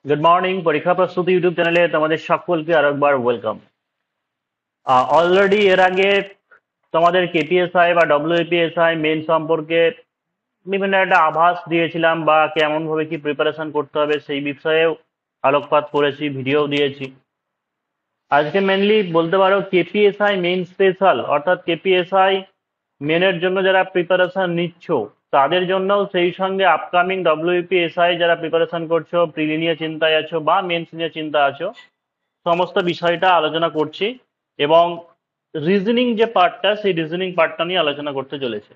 Good morning. পরীক্ষা প্রস্তুতি YouTube চ্যানেলে তোমাদের সকলকে আরেকবার ওয়েলকাম। অলরেডি এর আগে তোমাদের কেপিএসআই বা ডব্লিউপিএসআই মেন সম্পর্কে বিভিন্ন একটা আভাস দিয়েছিলাম, বা কেমন ভাবে কি প্রিপারেশন করতে হবে সেই বিষয়েও আলোকপাত করেছি, ভিডিও দিয়েছি। আজকে মেনলি বলতে পারো কেপিএসআই মেন স্পেশাল, অর্থাৎ কেপিএসআই মেনের জন্য যারা প্রিপারেশন নিচ্ছ তাদের জন্যও, সেই সঙ্গে আপকামিং ডব্লিউপিএসআই যারা প্রিপারেশন করছো, প্রিলি নিয়ে চিন্তায় আছো বা মেন্স নিয়ে চিন্তা আছো, সমস্ত বিষয়টা আলোচনা করছি। এবং রিজনিং যে পার্টটা, সেই রিজনিং পার্টটা নিয়ে আলোচনা করতে চলেছে।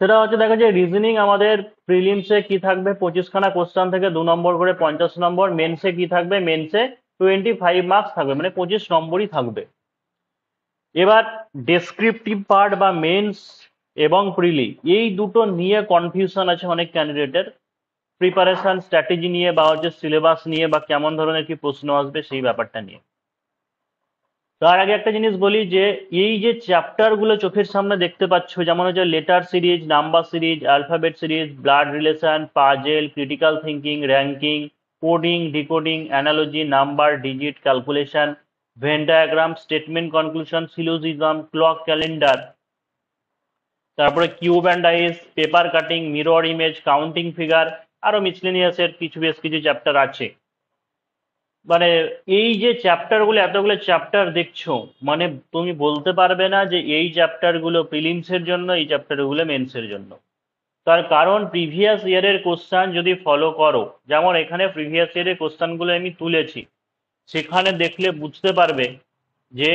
সেটা হচ্ছে, দেখো যে রিজনিং আমাদের প্রিলিমসে কি থাকবে, 25খানা কোশ্চেন থেকে 2 নম্বর করে 50 নম্বর। মেন্সে কি থাকবে, মেন্সে 25 মার্কস থাকবে, মানে 25 নম্বরই থাকবে। এবার ডেসক্রিপটিভ পার্ট বা মেন্স এবং প্রিলি, এই দুটো নিয়ে কনফিউশন আছে অনেক ক্যান্ডিডেটের, প্রিপারেশন স্ট্র্যাটেজি নিয়ে বা হচ্ছে সিলেবাস নিয়ে, বা কেমন ধরনের কি প্রশ্ন আসবে সেই ব্যাপারটা নিয়ে। তার আগে একটা জিনিস বলি, যে এই যে চ্যাপ্টার গুলো চোখের সামনে দেখতে পাচ্ছ, যেমন হচ্ছে letter series, number series, alphabet series, blood relation, puzzle, critical thinking, ranking, coding, decoding, analogy, number, digit, calculation, Venn diagram, statement conclusion, syllogism, clock calendar, তারপরে cube and dice, paper cutting, mirror image, counting figure, আরো মিসলেনিয়াসের বেশ কিছু chapter আছে। মানে এই যে chapter গুলো, এতগুলো চ্যাপ্টার দেখছো, মানে তুমি বলতে পারবে না যে এই চ্যাপ্টার গুলো প্রিলিমস এর জন্য, এই চ্যাপ্টার গুলো মেন্স এর জন্য। তার কারণ প্রিভিয়াস ইয়ারের কোশ্চান যদি ফলো করো, যেমন এখানে প্রিভিয়াস ইয়ারের কোশ্চান গুলো আমি তুলেছি, সেখানে দেখলে বুঝতে পারবে যে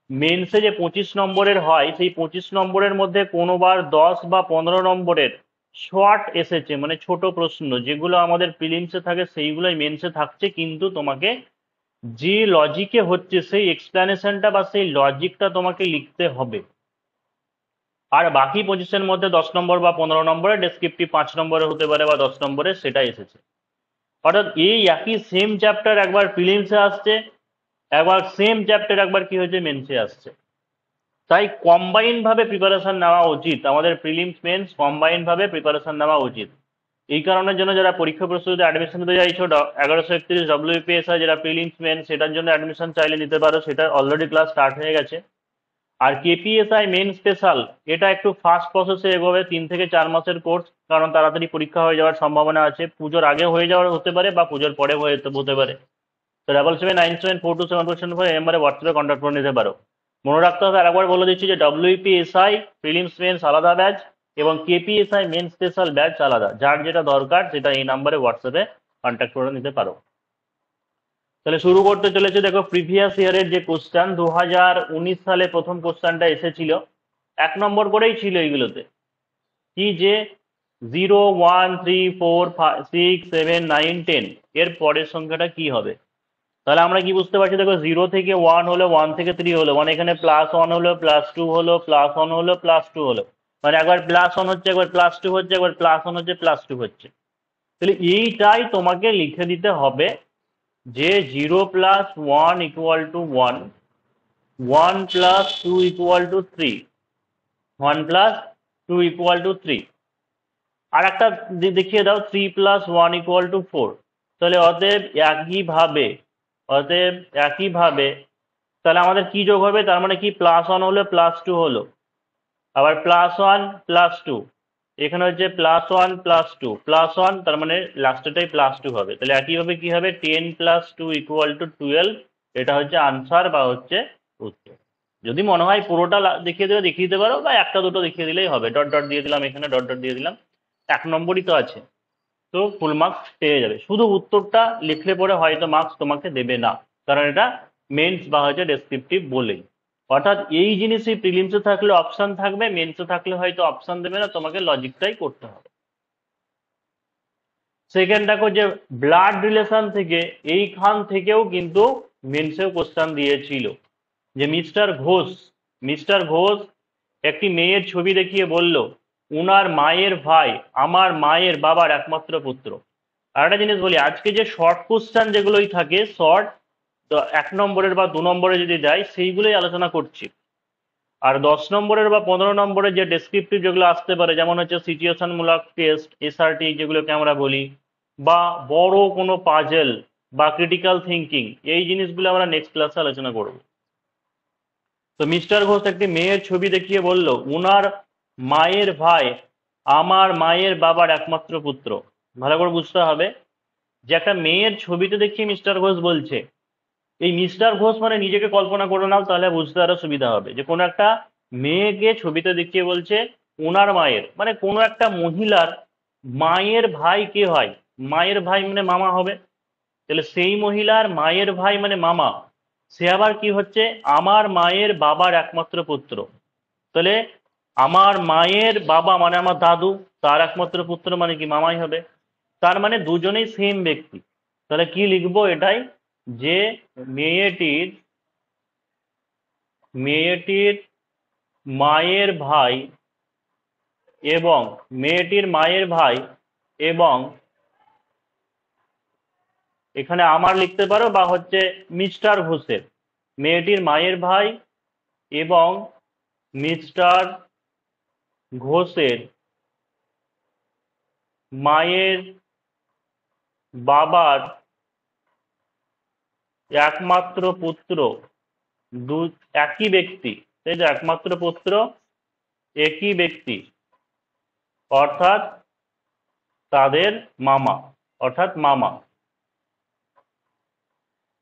মেন্সে যে 25 নম্বরের হয়, সেই 25 নম্বরের মধ্যে কোনোবার 10 বা 15 নম্বরের শর্ট এসেছে, মানে ছোট প্রশ্ন, যেগুলো আমাদের প্রিলিমসে থাকে সেইগুলোই মেন্সে থাকছে, কিন্তু তোমাকে যে লজিকে হচ্ছে সেই এক্সপ্লেনেশনটা বা সেই লজিকটা তোমাকে লিখতে হবে। আর বাকি 25-এর মধ্যে 10 নম্বর বা 15 নম্বরে ডেসক্রিপটিভ 5 নম্বরে হতে পারে বা 10 নম্বরে, সেটা এসেছে। অর্থাৎ এই একই সেম চ্যাপ্টার একবার প্রিলিমসে আসছে, একবার সেম চ্যাপ্টার একবার কি হয়েছে মেন্সে আসছে। তাই কম্বাইন ভাবে প্রিপারেশন নেওয়া উচিত, আমাদের প্রিলিমস মেন্স কম্বাইন ভাবে প্রিপারেশন নেওয়া উচিত। এই কারণের জন্য যারা পরীক্ষা প্রস্তুতিতে অ্যাডমিশন নিতে চাইছো, 1131 ডব্লিউপিএসআই যেটা প্রিলিমস মেন্স, সেটার জন্য অ্যাডমিশন চাইলে নিতে পারো, সেটা অলরেডি ক্লাস স্টার্ট হয়ে গেছে। আর কেপিএসআই মেন স্পেশাল, এটা একটু ফাস্ট প্রসেসে এগোবে, 3 থেকে 4 মাসের কোর্স, কারণ তাড়াতাড়ি পরীক্ষা হয়ে যাওয়ার সম্ভাবনা আছে, পুজোর আগে হয়ে যাওয়ার হতে পারে বা পুজোর পরে হতে পারে। তো 77974274 এই নাম্বারে হোয়াটসঅ্যাপে কন্ট্যাক্ট করে নিতে পারো। মনে রাখতে হবে, আরেকবার বলে দিচ্ছি, যে ডব্লিউপিএসআই প্রিলিমস মেন্স আলাদা ব্যাচ এবং কেপিএসআই মেন স্পেশাল ব্যাচ আলাদা। যার যেটা দরকার সেটা এই নাম্বারে হোয়াটসঅ্যাপে কন্ট্যাক্ট করে নিতে পারো। তাহলে শুরু করতে চলেছে। দেখো প্রিভিয়াস ইয়ারের যে কোশ্চেন, 2019 সালে প্রথম কোশ্চেনটা এসেছিল, 1 নম্বর করেই ছিল এইগুলোতে, কি যে 0 1 3 4 5 6 7 9 10 এর পরের সংখ্যাটা কি হবে। তাহলে আমরা কি বুঝতে পারছি, দেখো 0 থেকে 1 হলো, 1 থেকে 3 হলো, মানে এখানে +1 হলো, +2 হলো, +1 হলো, +2 হলো, মানে একবার +1 হচ্ছে, একবার +2 হচ্ছে, একবার +1 হচ্ছে, +2 হচ্ছে। তাহলে এইটাই তোমাকে লিখে দিতে হবে, যে 0 + 1 = 1, 1 + 2 = 3, 1 + 2 = 3। আর একটা দেখিয়ে দাও, 3 + 1 = 4। তাহলে অতএব একইভাবে তাহলে আমাদের কি যোগ হবে, তার মানে কি +1 হলো, +2 হলো, আবার +1 + 2, এখানে হচ্ছে +1 + 2 +1, তার মানে লাস্টেটাই +2 হবে। তাহলে একইভাবে কি হবে, 10 + 2 = 12, এটা হচ্ছে আনসার বা হচ্ছে উত্তর। যদি মনে হয় পুরোটা দেখিয়ে দিতে পারো, বা একটা দুটো দেখিয়ে দিলেই হবে, ডট ডট দিয়ে দিলাম, এখানে ডট ডট দিয়ে দিলাম, 1 নম্বরই তো আছে, তো ফুল মার্কস পেয়ে যাবে। শুধু উত্তরটা লিখলে পরে হয়তো মার্কস তোমাকে দেবে না, কারণ এটা মেন্স বা হচ্ছে ডেসক্রিপটিভ বলেই। অর্থাৎ এই জিনিসই প্রিলিমসে থাকলে অপশন থাকবে, মেন্সে থাকলে হয়তো অপশন দেবে না, তোমাকে লজিকটাই করতে হবে। সেকেন্ড দেখো, যে ব্লাড রিলেশন থেকে, এইখান থেকেও কিন্তু মেন্সেও কোশ্চেন দিয়েছিল, যে মিস্টার ঘোষ একটি মেয়ের ছবি দেখিয়ে বলল, উনার মায়ের ভাই আমার মায়ের বাবার একমাত্র পুত্র। আর একটা জিনিস বলি, আজকে যে শর্ট কোশ্চেন যেগুলোই থাকে, শর্ট 1 নম্বরের বা 2 নম্বরে যদি দেয়, সেইগুলোই আলোচনা করছি। আর 10 নম্বরের বা 15 নম্বরের যে ডেসক্রিপটিভ যেগুলো আসতে পারে, যেমন হচ্ছে সিচুয়েশন মূলক টেস্ট, এসআরটি যেগুলোকে আমরা বলি, বা বড় কোনো পাজেল বা ক্রিটিক্যাল থিঙ্কিং, এই জিনিসগুলো আমরা নেক্সট ক্লাসে আলোচনা করব। তো মিস্টার ঘোষ একটি মেয়ের ছবি দেখিয়ে বলল, উনার মায়ের ভাই আমার মায়ের বাবার একমাত্র পুত্র। ভালো করে বুঝতে হবে যে একটা মেয়ের ছবিতে দেখিয়ে মিস্টার ঘোষ বলছে, এই মিস্টার ঘোষ মানে নিজেকে কল্পনা করে নাও, তাহলে বুঝতে আরো সুবিধা হবে যে কোনো একটা মেয়েকে ছবিতে দেখিয়ে বলছে ওনার মায়ের, মানে কোনো একটা মহিলার মায়ের ভাই কে হয়, মায়ের ভাই মানে মামা হবে, তাহলে সেই মহিলার মায়ের ভাই মানে মামা, সে আবার কি হচ্ছে আমার মায়ের বাবার একমাত্র পুত্র। তাহলে আমার মায়ের বাবা মানে আমার দাদু, তার একমাত্র পুত্র মানে কি মামাই হবে। তার মানে দুজনেই সেম ব্যক্তি। তাহলে কি লিখবো এটাই, যে মেয়েটির মেয়েটির মায়ের ভাই এবং মেয়েটির মায়ের ভাই এবং এখানে আমার লিখতে পারো বা হচ্ছে মিস্টার ঘোষের, মেয়েটির মায়ের ভাই এবং মিস্টার ঘোষের মায়ের বাবার একমাত্র পুত্র, দু একই ব্যক্তি, তাই তো, একমাত্র পুত্র একই ব্যক্তি, অর্থাৎ তাদের মামা, অর্থাৎ মামা।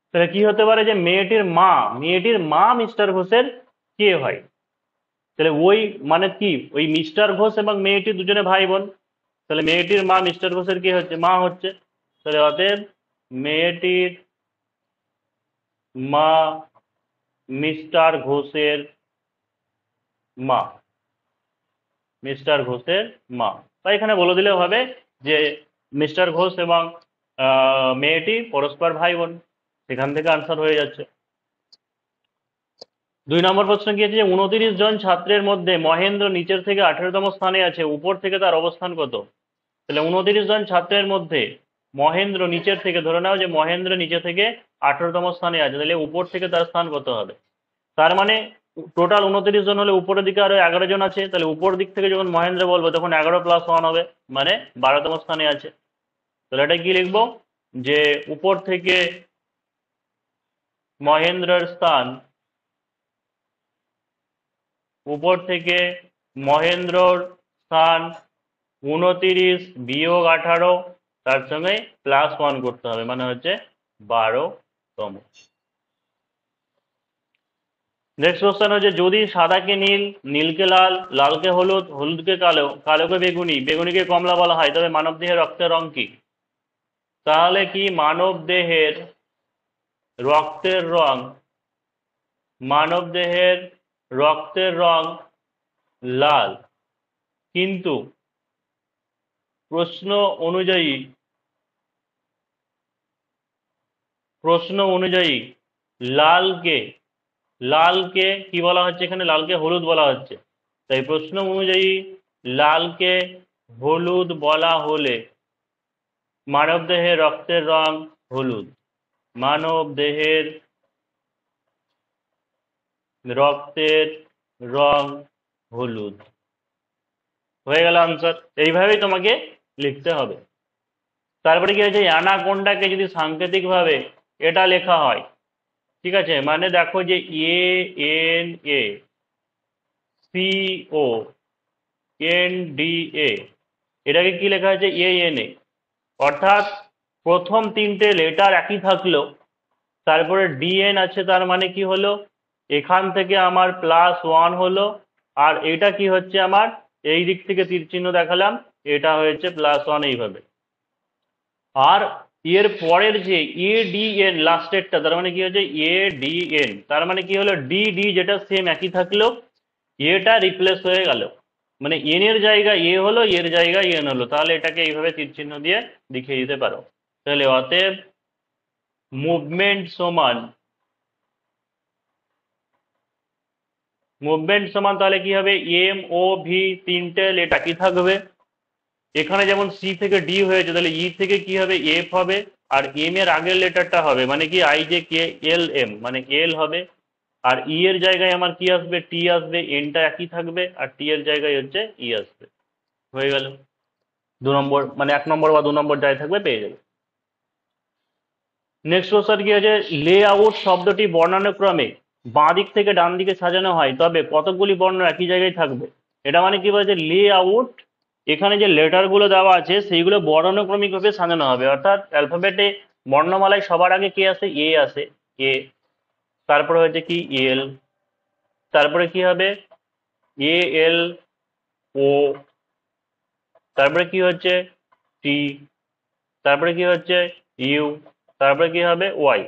তাহলে কি হতে পারে যে মেয়েটির মা মিস্টার ঘোষের কে হয়, তাহলে ওই মানে কি ওই মিস্টার ঘোষ এবং মেয়েটি দুজনে ভাই বোন, তাহলে মেয়েটির মা মিস্টার ঘোষের কে হচ্ছে, মা হচ্ছে। তাহলে অতএব মেয়েটির মা মিস্টার ঘোষের মা, মিস্টার ঘোষের মা। তাই এখানে বলে দিলেও হবে যে মিস্টার ঘোষ এবং মেয়েটি পরস্পর ভাই বোন, সেখান থেকে আনসার হয়ে যাচ্ছে। 2 নম্বর প্রশ্ন কি আছে, 29 জন ছাত্রের মধ্যে মহেন্দ্র নিচের থেকে 18তম স্থানে আছে, উপর থেকে তার অবস্থান কত। তাহলে 29 জন ছাত্রের মধ্যে মহেন্দ্র নিচের থেকে, ধরে নাও যে মহেন্দ্র নিচে থেকে 18তম স্থানে আছে, তাহলে উপর থেকে তার স্থান কত হবে। তার মানে টোটাল 29 জন হলে উপরের দিকে আরো 11 জন আছে, তাহলে উপর দিক থেকে যখন মহেন্দ্র বলবো তখন 11+1 হবে, মানে 12তম স্থানে আছে। তাহলে এটা কি লিখবো, যে উপর থেকে মহেন্দ্রের স্থান, উপর থেকে মহেন্দ্রর স্থান 29 বিয়োগ 18, তার সঙ্গে +1 করতে হবে, মানে হচ্ছে 12তম। নেক্সট কোশ্চেন হচ্ছে, যদি সাদাকে নীল, নীলকে লাল, লালকে হলুদ, হলুদকে কালো, কালোকে বেগুনি, বেগুনিকে কমলা বলা হয়, তবে মানব দেহের রক্তের রং কি। তাহলে কি মানব দেহের রক্তের রং, মানব দেহের রক্তের রং লাল, কিন্তু প্রশ্ন অনুযায়ী লালকে লালকে কি বলা হচ্ছে, এখানে লালকে হলুদ বলা হচ্ছে, তাই প্রশ্ন অনুযায়ী লালকে হলুদ বলা হলে মানব দেহের রক্তের রং হলুদ, মানব দেহের রক্তের রং হলুদ। হয়ে গেল আনসার, এইভাবেই তোমাকে লিখতে হবে। তারপরে কি হয়েছে, অ্যানাকোন্ডাকে যদি সাংকেতিক ভাবে এটা লেখা হয়, ঠিক আছে, মানে দেখো যে ANACONDA, এটাকে কি লেখা হয়েছে ANA, অর্থাৎ প্রথম 3টে লেটার একই থাকলো, তারপরে DN আছে, তার মানে কি হলো, এখান থেকে আমার +1 হলো, আর এটা কি হচ্ছে আমার এই দিক থেকে তীর চিহ্ন দেখালাম, এটা হয়েছে +1 এইভাবে। আর এর পরের যে ADN লাস্টেরটা, তার মানে কি হচ্ছে ADN, তার মানে কি হলো DD যেটা সেম একই থাকলো, এটা রিপ্লেস হয়ে গেল, মানে এন এর জায়গায় এ হলো, এর জায়গায় এন হলো, তাহলে এটাকে এইভাবে তীর চিহ্ন দিয়ে দেখিয়ে দিতে পারো। তাহলে অতএব মুভমেন্ট সমান, তাহলে কি হবে, MOV 3টে লেটার কি থাকবে, এখানে যেমন সি থেকে ডি হয়েছে, তাহলে ই থেকে কি হবে, এফ হবে, আর এম এর আগের লেটারটা হবে মানে কি IJKLM, মানে এল হবে, আর ই এর জায়গায় আমার কি আসবে, টি আসবে, এনটা একই থাকবে, আর টি এর জায়গায় হচ্ছে ই আসবে। হয়ে গেল। 2 নম্বর মানে 1 নম্বর বা 2 নম্বর যাই থাকবে পেয়ে যাবে। নেক্সট কোশ্চেন কি আছে, লে আউট শব্দটি বর্ণানুক্রমে বাঁ দিক থেকে ডান দিকে সাজানো হয় তবে কতগুলি বর্ণ একই জায়গায় থাকবে। এটা মানে কি বলছে, লে আউট এখানে যে লেটার গুলো দেওয়া আছে সেইগুলো বর্ণানুক্রমিক ভাবে সাজানো হবে, অর্থাৎ অ্যালফাবেটে বর্ণমালায় সবার আগে কে আসে, এ আসে, এ, তারপরে হচ্ছে কি এল, তারপরে কি হবে এ এল ও, তারপরে কি হচ্ছে টি, তারপরে কি হচ্ছে ইউ, তারপরে কি হবে ওয়াই।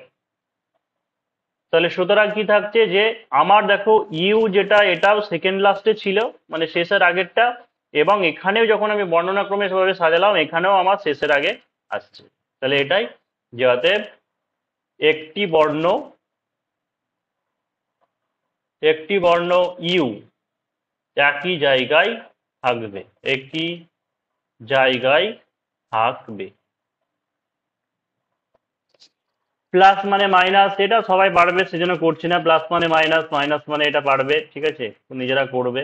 তাহলে সুতরাং কি থাকছে যে আমার দেখো ইউ যেটা এটাও সেকেন্ড লাস্টে ছিল মানে শেষের আগেরটা, এবং এখানেও যখন আমি বর্ণনাক্রমে সেভাবে সাজালাম এখানেও আমার শেষের আগে আসছে। তাহলে এটাই যে অতএব একটি বর্ণ ইউ একই জায়গায় থাকবে, একই জায়গায় থাকবে। প্লাস মানে মাইনাস এটা সবাই পারবে সেজন্য করছি না, প্লাস মানে মাইনাস, মাইনাস মানে এটা পারবে, ঠিক আছে নিজেরা করবে।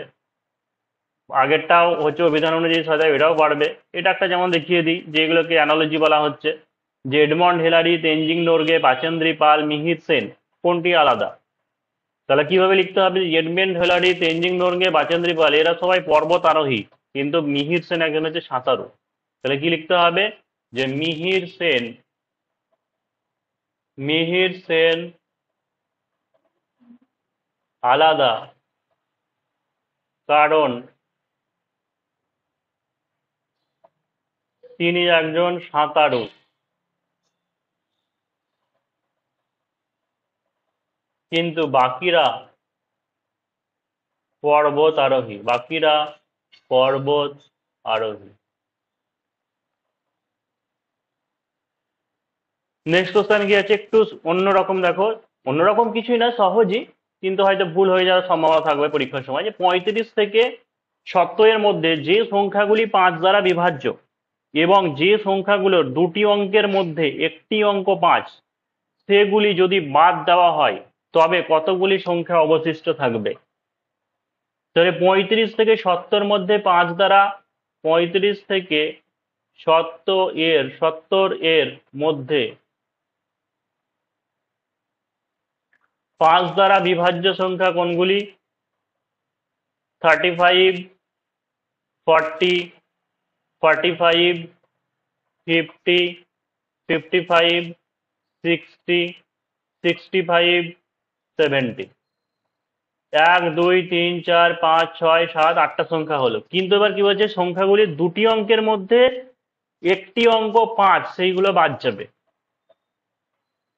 আগেরটাও হচ্ছে অভিধান অনুযায়ী সাজায়, এটাও পারবে। এটা একটা যেমন দেখিয়ে দিই যে এগুলোকে অ্যানালজি বলা হচ্ছে, যে এডমন্ড হিলারি, তেনজিং নোরগে, বাচেন্দ্রী পাল, মিহির সেন কোনটি আলাদা। তাহলে কিভাবে লিখতে হবে, এডমন্ড হিলারি, তেনজিং নোরগে, বাচেন্দ্রী পাল এরা সবাই পর্বত আরোহী, কিন্তু মিহির সেন একজন হচ্ছে সাঁতারু। তাহলে কি লিখতে হবে যে মিহির সেন আলাদা কারণ তিনি একজন সাঁতারু, কিন্তু বাকিরা পর্বত আরোহী, বাকিরা পর্বত আরোহী। নেক্সট কোশ্চেন কি আছে, একটু অন্যরকম দেখো, অন্যরকম কিছুই না সহজই, কিন্তু হয়তো ভুল হয়ে যাওয়ার সম্ভাবনা থাকবে পরীক্ষার সময়, যে 35 থেকে 70 এর মধ্যে যে সংখ্যাগুলি 5 দ্বারা বিভাজ্য এবং যে সংখ্যাগুলোর দুটি অঙ্কের মধ্যে একটি অঙ্ক 5 সেগুলি যদি বাদ দেওয়া হয় তবে কতগুলি সংখ্যা অবশিষ্ট থাকবে। তাহলে 35 থেকে 70 মধ্যে 5 দ্বারা, 35 থেকে 70 এর মধ্যে 5 দ্বারা বিভাজ্য সংখ্যা কোনগুলি, 35, 40, 45, 50, 55, 60, 65, 70। 1 2 3 4 5 6 7 8টা সংখ্যা হলো, কিন্তু এবার কি বলছে সংখ্যাগুলি দুটি অঙ্কের মধ্যে একটি অঙ্ক 5 সেইগুলো বাদ যাবে।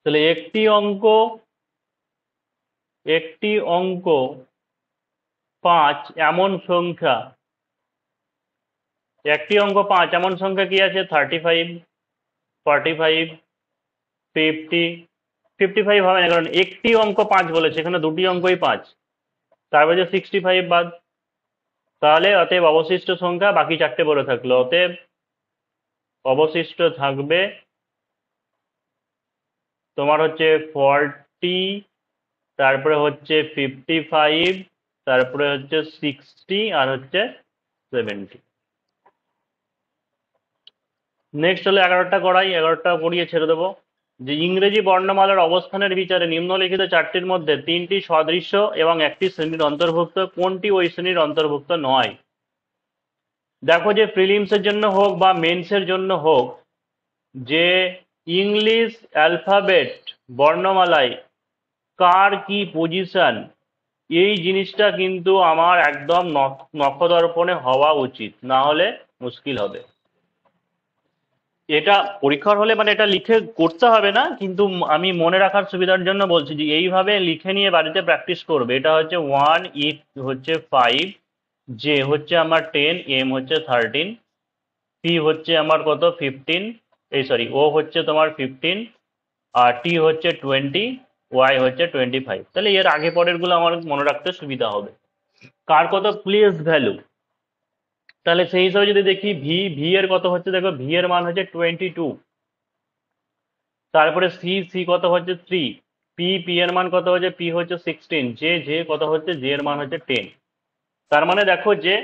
তাহলে একটি অঙ্ক 5 এমন সংখ্যা, একটি অঙ্ক 5 এমন সংখ্যা কি আছে, 35, 45, 50, 55 হবে না কারণ একটি অঙ্ক 5 বলেছে, এখানে দুটি অঙ্কই 5, তারপরে যে 65 বাদ। তাহলে অতএব অবশিষ্ট সংখ্যা বাকি চারটে বলে থাকলো, অতএব অবশিষ্ট থাকবে তোমার হচ্ছে 40, তারপরে হচ্ছে 55, তারপরে হচ্ছে 60 আর হচ্ছে 70। নেক্সট হলো 11টা করাই, 11টা করিয়ে ছেড়ে দেবো। যে ইংরেজি বর্ণমালার অবস্থানের বিচারে নিম্নলিখিত চারটির মধ্যে 3টি সদৃশ্য এবং একটি শ্রেণীর অন্তর্ভুক্ত, কোনটি ওই শ্রেণীর অন্তর্ভুক্ত নয়। দেখো যে প্রিলিমসের জন্য হোক বা মেন্সের জন্য হোক, যে ইংলিশ অ্যালফাবেট বর্ণমালায় কার কি পজিশন, এই জিনিসটা কিন্তু আমার একদম নখদর্পণে হওয়া উচিত, না হলে মুশকিল হবে। এটা পরীক্ষার হলে মানে এটা লিখে করতে হবে না, কিন্তু আমি মনে রাখার সুবিধার জন্য বলছি যে এইভাবে লিখে নিয়ে বাড়িতে প্র্যাকটিস করবে। এটা হচ্ছে 1, ই হচ্ছে 5, জে হচ্ছে আমার 10, এম হচ্ছে 13, পি হচ্ছে আমার কত 15, এই সরি ও হচ্ছে তোমার 15, আর টি হচ্ছে 20, ওয়াই হচ্ছে 25। তাহলে এর আগে পরের গুলো আমার মনে রাখতে সুবিধা হবে। কার কত প্লেস ভ্যালু, তাহলে সেই হিসাবে যদি দেখি ভি এর কত হচ্ছে, দেখো ভি এর মান হচ্ছে 22, তারপরে সি কত হচ্ছে 3, পি এর মান কত হচ্ছে, পি হচ্ছে 16, জে কত হচ্ছে, জে এর মান হচ্ছে 10। তার মানে দেখো যে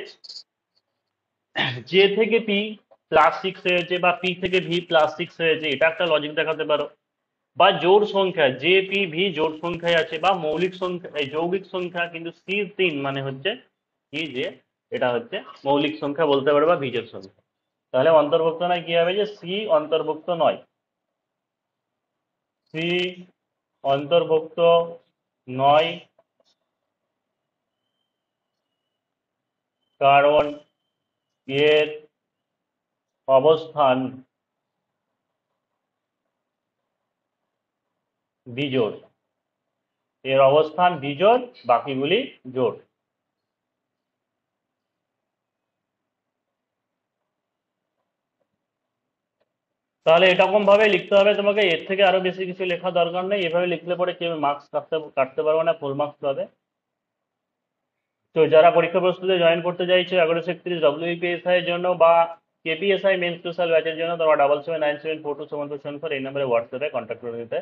জে থেকে পি +6 হয়েছে বা পি থেকে ভি +6 হয়েছে, এটা একটা লজিক দেখাতে পারো। বা জোড় সংখ্যা জে পি ভি জোড় সংখ্যায় আছে, বা মৌলিক সংখ্যা যৌগিক সংখ্যা কিন্তু C3 মানে হচ্ছে কি যে এটা হচ্ছে মৌলিক সংখ্যা বলতে পারো বা বিজোড় সংখ্যা। তাহলে অন্তর্ভুক্ত নয় কি হবে, যে সি অন্তর্ভুক্ত নয়, সি অন্তর্ভুক্ত নয়, কারণ এর অবস্থান বিজোড়, এর অবস্থান বিজোড়, বাকিগুলি জোড়। তাহলে এরকম ভাবে লিখতে হবে তোমাকে, এর থেকে আরো বেশি কিছু লেখা দরকার নেই, এভাবে লিখলে পরে কেউ মার্কস কাটতে কাটতে পারবে না, ফুল মার্কস পাবে। তো যারা পরীক্ষা প্রস্তুতি জয়েন করতে চাইছো 1131 WPSI এর জন্য বা কেপিএসআই মেন স্পেশাল ব্যাচের জন্য, তোমরা 7797427474 এই নম্বরে হোয়াটসঅ্যাপে কন্ট্যাক্ট করে দিতে